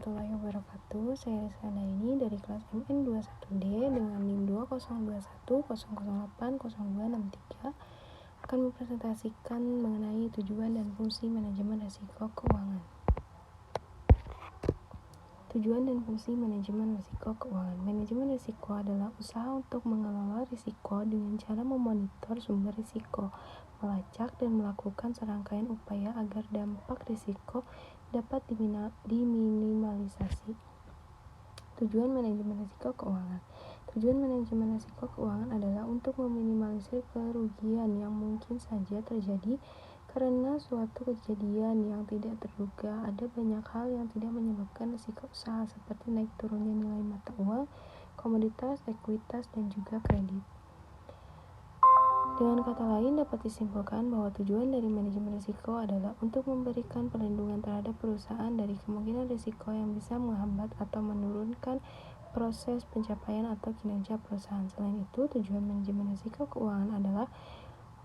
warahmatullahi wabarakatuh. Saya Rizana ini dari kelas MN21D dengan NIM 20210080080263 akan mempresentasikan mengenai tujuan dan fungsi manajemen risiko keuangan. Tujuan dan fungsi manajemen risiko keuangan. Manajemen risiko adalah usaha untuk mengelola risiko dengan cara memonitor sumber risiko, melacak dan melakukan serangkaian upaya agar dampak risiko dapat diminimalisasi. Tujuan manajemen risiko keuangan. Tujuan manajemen risiko keuangan adalah untuk meminimalisir kerugian yang mungkin saja terjadi karena suatu kejadian yang tidak terduga. Ada banyak hal yang tidak menyebabkan risiko usaha seperti naik turunnya nilai mata uang, komoditas, ekuitas, dan juga kredit. Dengan kata lain, dapat disimpulkan bahwa tujuan dari manajemen risiko adalah untuk memberikan perlindungan terhadap perusahaan dari kemungkinan risiko yang bisa menghambat atau menurunkan proses pencapaian atau kinerja perusahaan. Selain itu, tujuan manajemen risiko keuangan adalah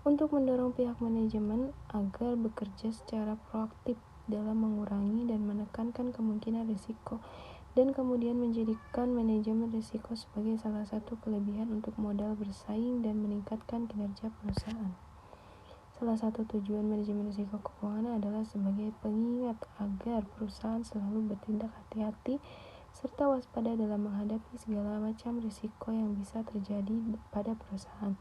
untuk mendorong pihak manajemen agar bekerja secara proaktif dalam mengurangi dan menekankan kemungkinan risiko, dan kemudian menjadikan manajemen risiko sebagai salah satu kelebihan untuk modal bersaing dan meningkatkan kinerja perusahaan. Salah satu tujuan manajemen risiko keuangan adalah sebagai pengingat agar perusahaan selalu bertindak hati-hati serta waspada dalam menghadapi segala macam risiko yang bisa terjadi pada perusahaan.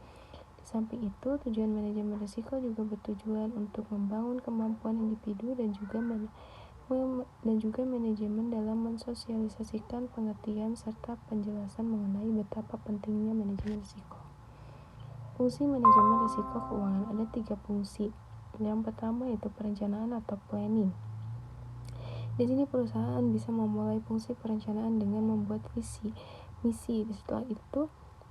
Di samping itu, tujuan manajemen risiko juga bertujuan untuk membangun kemampuan individu dan juga manajemen dalam mensosialisasikan pengertian serta penjelasan mengenai betapa pentingnya manajemen risiko. Fungsi manajemen risiko keuangan ada 3 fungsi. Yang pertama yaitu perencanaan atau planning. Di sini perusahaan bisa memulai fungsi perencanaan dengan membuat visi, misi. Setelah itu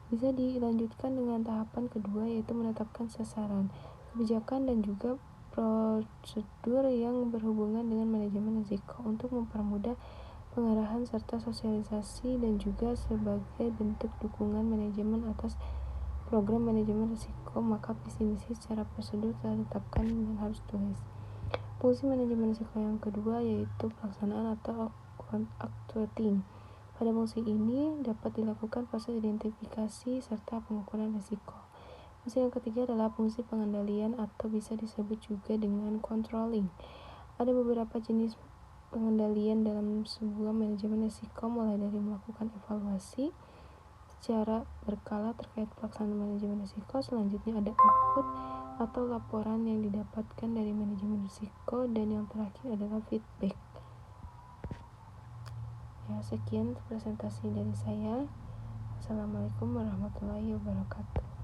bisa dilanjutkan dengan tahapan kedua yaitu menetapkan sasaran, kebijakan, dan juga prosedur yang berhubungan dengan manajemen risiko untuk mempermudah pengarahan serta sosialisasi dan juga sebagai bentuk dukungan manajemen atas program manajemen risiko. Maka visi misi secara prosedur telah ditetapkan dan harus tulis. Fungsi manajemen risiko yang kedua yaitu pelaksanaan atau actuating. Pada fungsi ini dapat dilakukan proses identifikasi serta pengukuran risiko. Fungsi yang ketiga adalah fungsi pengendalian atau bisa disebut juga dengan controlling. Ada beberapa jenis pengendalian dalam sebuah manajemen risiko, mulai dari melakukan evaluasi secara berkala terkait pelaksanaan manajemen risiko. Selanjutnya ada output atau laporan yang didapatkan dari manajemen risiko, dan yang terakhir adalah feedback. Ya, sekian presentasi dari saya. Assalamualaikum warahmatullahi wabarakatuh.